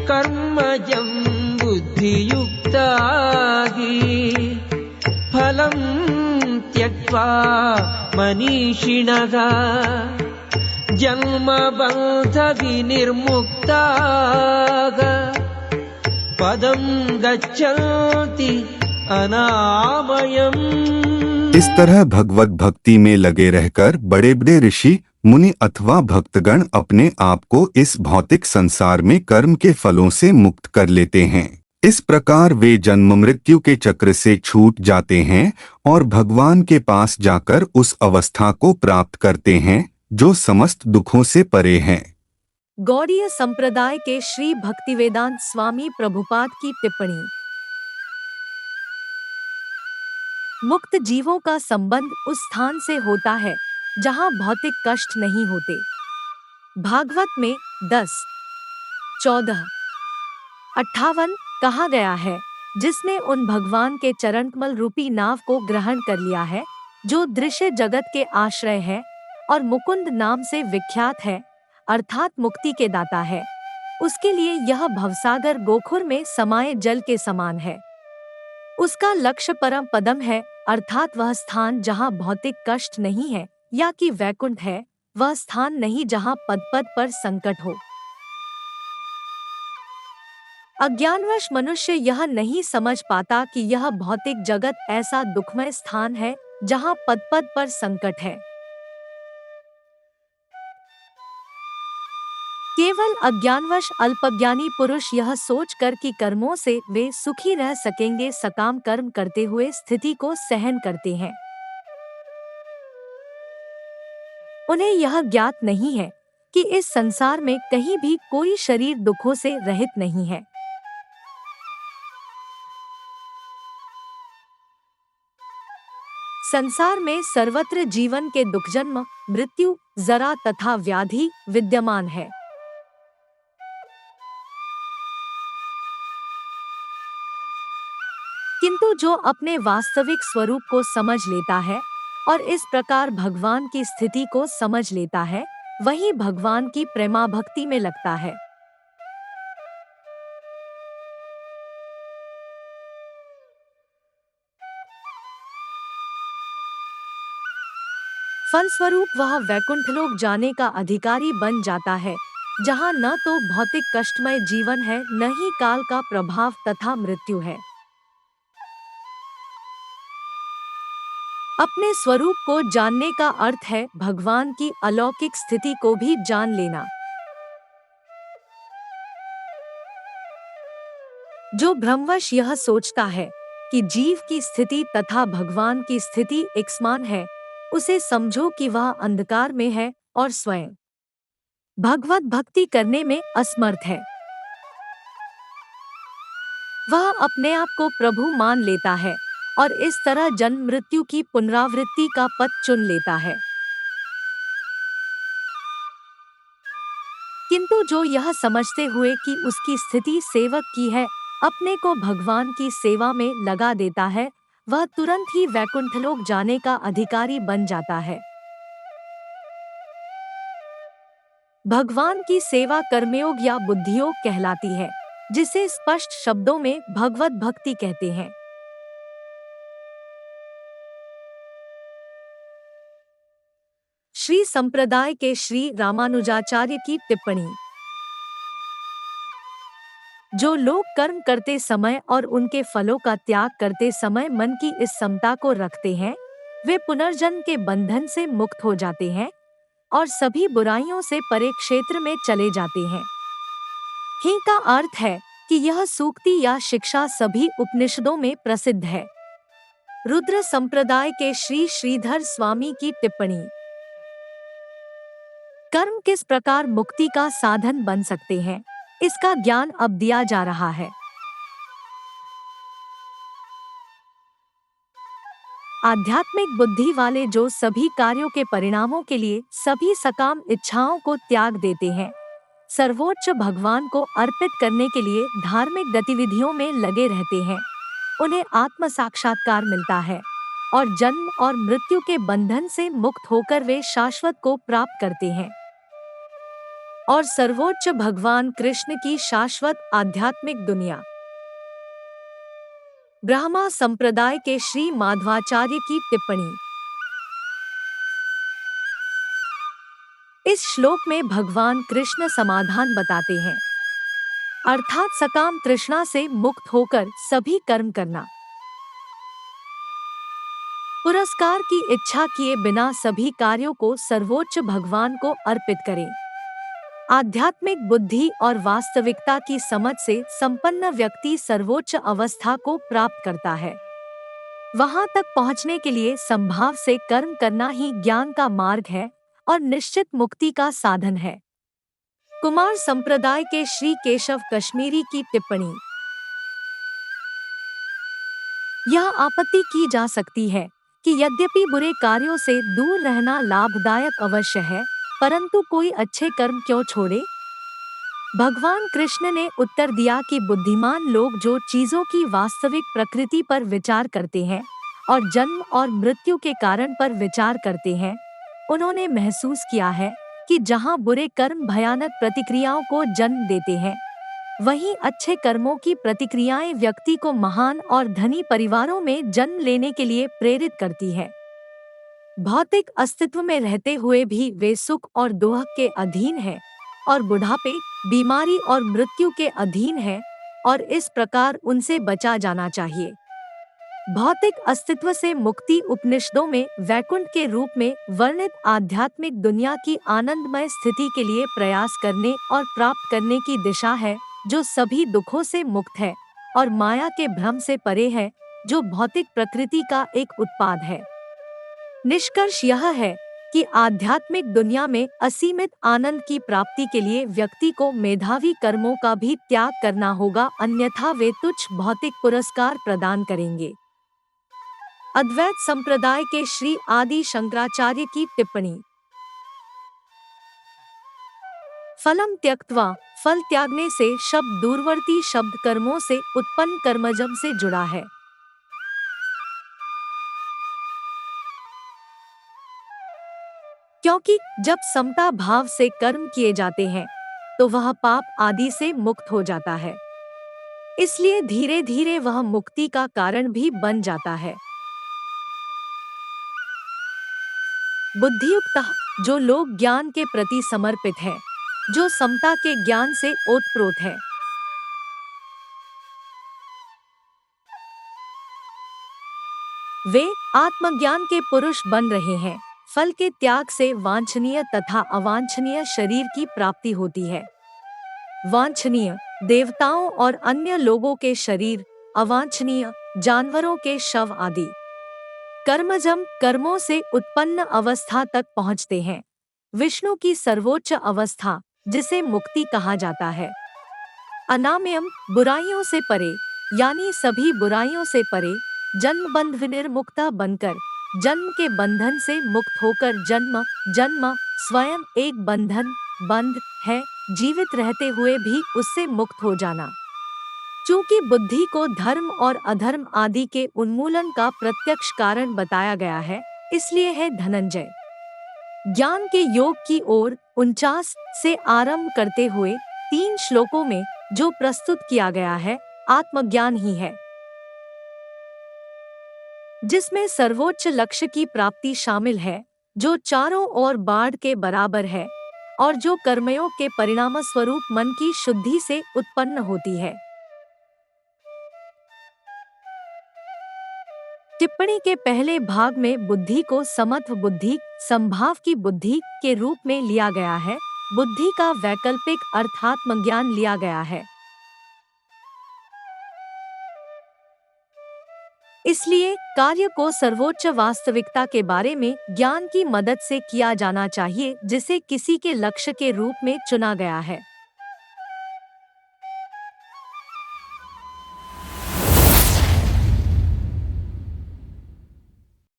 कर्मजं बुद्धियुक्तागी फलं त्यक्त्वा मनीषिणः जन्मबन्धविनिर्मुक्ताः पदं गच्छन्ति अनामयम्। इस तरह भगवत भक्ति में लगे रहकर बड़े बड़े ऋषि मुनि अथवा भक्तगण अपने आप को इस भौतिक संसार में कर्म के फलों से मुक्त कर लेते हैं। इस प्रकार वे जन्म मृत्यु के चक्र से छूट जाते हैं और भगवान के पास जाकर उस अवस्था को प्राप्त करते हैं जो समस्त दुखों से परे है। गौड़ीय संप्रदाय के श्री भक्तिवेदांत स्वामी प्रभुपाद की टिप्पणी। मुक्त जीवों का संबंध उस स्थान से होता है जहां भौतिक कष्ट नहीं होते। भागवत में 10:14-58 कहा गया है, जिसने उन भगवान के चरणकमल रूपी नाव को ग्रहण कर लिया है जो दृश्य जगत के आश्रय है और मुकुंद नाम से विख्यात है, अर्थात मुक्ति के दाता है, उसके लिए यह भवसागर गोखुर में समाये जल के समान है। उसका लक्ष्य परम पदम है, अर्थात वह स्थान जहाँ भौतिक कष्ट नहीं है, या कि वैकुंठ है, वह स्थान नहीं जहाँ पद पद पर संकट हो। अज्ञानवश मनुष्य यह नहीं समझ पाता कि यह भौतिक जगत ऐसा दुखमय स्थान है जहाँ पद पद पर संकट है। केवल अज्ञानवश अल्पज्ञानी पुरुष यह सोचकर कि कर्मों से वे सुखी रह सकेंगे सकाम कर्म करते हुए स्थिति को सहन करते हैं। उन्हें यह ज्ञात नहीं है कि इस संसार में कहीं भी कोई शरीर दुखों से रहित नहीं है। संसार में सर्वत्र जीवन के दुख जन्म, मृत्यु, जरा तथा व्याधि विद्यमान है। किंतु जो अपने वास्तविक स्वरूप को समझ लेता है और इस प्रकार भगवान की स्थिति को समझ लेता है, वही भगवान की प्रेमा भक्ति में लगता है। फलस्वरूप वह वैकुंठ लोक जाने का अधिकारी बन जाता है, जहाँ न तो भौतिक कष्टमय जीवन है, न ही काल का प्रभाव तथा मृत्यु है। अपने स्वरूप को जानने का अर्थ है भगवान की अलौकिक स्थिति को भी जान लेना। जो भ्रमवश यह सोचता है कि जीव की स्थिति तथा भगवान की स्थिति एक समान है, उसे समझो कि वह अंधकार में है और स्वयं भगवत भक्ति करने में असमर्थ है। वह अपने आप को प्रभु मान लेता है और इस तरह जन्म मृत्यु की पुनरावृत्ति का पथ चुन लेता है। किंतु जो यह समझते हुए कि उसकी स्थिति सेवक की है, अपने को भगवान की सेवा में लगा देता है, वह तुरंत ही वैकुंठलोक जाने का अधिकारी बन जाता है। भगवान की सेवा कर्मयोग या बुद्धियोग कहलाती है, जिसे स्पष्ट शब्दों में भगवत भक्ति कहते हैं। श्री संप्रदाय के श्री रामानुजाचार्य की टिप्पणी। जो लोग कर्म करते समय और उनके फलों का त्याग करते समय मन की इस समता को रखते हैं, वे पुनर्जन्म के बंधन से मुक्त हो जाते हैं और सभी बुराइयों से परे क्षेत्र में चले जाते हैं। ही का अर्थ है कि यह सूक्ति या शिक्षा सभी उपनिषदों में प्रसिद्ध है। रुद्र संप्रदाय के श्री श्रीधर स्वामी की टिप्पणी। कर्म किस प्रकार मुक्ति का साधन बन सकते हैं, इसका ज्ञान अब दिया जा रहा है। आध्यात्मिक बुद्धि वाले जो सभी कार्यों के परिणामों के लिए सभी सकाम इच्छाओं को त्याग देते हैं, सर्वोच्च भगवान को अर्पित करने के लिए धार्मिक गतिविधियों में लगे रहते हैं, उन्हें आत्म साक्षात्कार मिलता है और जन्म और मृत्यु के बंधन से मुक्त होकर वे शाश्वत को प्राप्त करते हैं। और सर्वोच्च भगवान कृष्ण की शाश्वत आध्यात्मिक दुनिया। ब्रह्मा संप्रदाय के श्री माधवाचार्य की टिप्पणी। इस श्लोक में भगवान कृष्ण समाधान बताते हैं, अर्थात सकाम तृष्णा से मुक्त होकर सभी कर्म करना, पुरस्कार की इच्छा किए बिना सभी कार्यों को सर्वोच्च भगवान को अर्पित करें। आध्यात्मिक बुद्धि और वास्तविकता की समझ से संपन्न व्यक्ति सर्वोच्च अवस्था को प्राप्त करता है। वहां तक पहुंचने के लिए संभाव से कर्म करना ही ज्ञान का मार्ग है और निश्चित मुक्ति का साधन है। कुमार संप्रदाय के श्री केशव कश्मीरी की टिप्पणी। यह आपत्ति की जा सकती है कि यद्यपि बुरे कार्यों से दूर रहना लाभदायक अवश्य है, परंतु कोई अच्छे कर्म क्यों छोड़े? भगवान कृष्ण ने उत्तर दिया कि बुद्धिमान लोग जो चीजों की वास्तविक प्रकृति पर विचार करते हैं और जन्म और मृत्यु के कारण पर विचार करते हैं, उन्होंने महसूस किया है कि जहाँ बुरे कर्म भयानक प्रतिक्रियाओं को जन्म देते हैं, वहीं अच्छे कर्मों की प्रतिक्रियाएं व्यक्ति को महान और धनी परिवारों में जन्म लेने के लिए प्रेरित करती है। भौतिक अस्तित्व में रहते हुए भी वे सुख और दुख के अधीन हैं और बुढ़ापे, बीमारी और मृत्यु के अधीन हैं और इस प्रकार उनसे बचा जाना चाहिए। भौतिक अस्तित्व से मुक्ति उपनिषदों में वैकुंठ के रूप में वर्णित आध्यात्मिक दुनिया की आनंदमय स्थिति के लिए प्रयास करने और प्राप्त करने की दिशा है, जो सभी दुखों से मुक्त है और माया के भ्रम से परे है, जो भौतिक प्रकृति का एक उत्पाद है। निष्कर्ष यह है कि आध्यात्मिक दुनिया में असीमित आनंद की प्राप्ति के लिए व्यक्ति को मेधावी कर्मों का भी त्याग करना होगा, अन्यथा वे तुच्छ भौतिक पुरस्कार प्रदान करेंगे। अद्वैत संप्रदाय के श्री आदि शंकराचार्य की टिप्पणी। फलम त्यक्त्वा, फल त्यागने से शब्द दूरवर्ती शब्द कर्मों से उत्पन्न कर्मजम से जुड़ा है। क्योंकि जब समता भाव से कर्म किए जाते हैं तो वह पाप आदि से मुक्त हो जाता है, इसलिए धीरे धीरे वह मुक्ति का कारण भी बन जाता है। बुद्धियुक्त, जो लोग ज्ञान के प्रति समर्पित हैं, जो समता के ज्ञान से ओतप्रोत है, वे आत्मज्ञान के पुरुष बन रहे हैं। फल के त्याग से वांछनीय तथा अवांछनीय शरीर की प्राप्ति होती है। वांछनीय देवताओं और अन्य लोगों के शरीर, अवांछनीय जानवरों के शव आदि। कर्मजम कर्मों से उत्पन्न अवस्था तक पहुँचते हैं। विष्णु की सर्वोच्च अवस्था, जिसे मुक्ति कहा जाता है। अनामयम बुराइयों से परे, यानी सभी बुराइयों से परे, जन्म बंध विनिर्मुक्ता बनकर, जन्म के बंधन से मुक्त होकर, जन्म जन्म स्वयं एक बंधन बंध है, जीवित रहते हुए भी उससे मुक्त हो जाना। चूंकि बुद्धि को धर्म और अधर्म आदि के उन्मूलन का प्रत्यक्ष कारण बताया गया है, इसलिए है धनंजय ज्ञान के योग की ओर 49 से आरंभ करते हुए 3 श्लोकों में जो प्रस्तुत किया गया है, आत्मज्ञान ही है, जिसमें सर्वोच्च लक्ष्य की प्राप्ति शामिल है, जो चारों ओर बाढ़ के बराबर है और जो कर्मयोग के परिणाम स्वरूप मन की शुद्धि से उत्पन्न होती है। टिप्पणी के पहले भाग में बुद्धि को समत्व बुद्धि, संभाव की बुद्धि के रूप में लिया गया है। बुद्धि का वैकल्पिक अर्थ आत्मज्ञान लिया गया है। इसलिए कार्य को सर्वोच्च वास्तविकता के बारे में ज्ञान की मदद से किया जाना चाहिए, जिसे किसी के लक्ष्य के रूप में चुना गया है।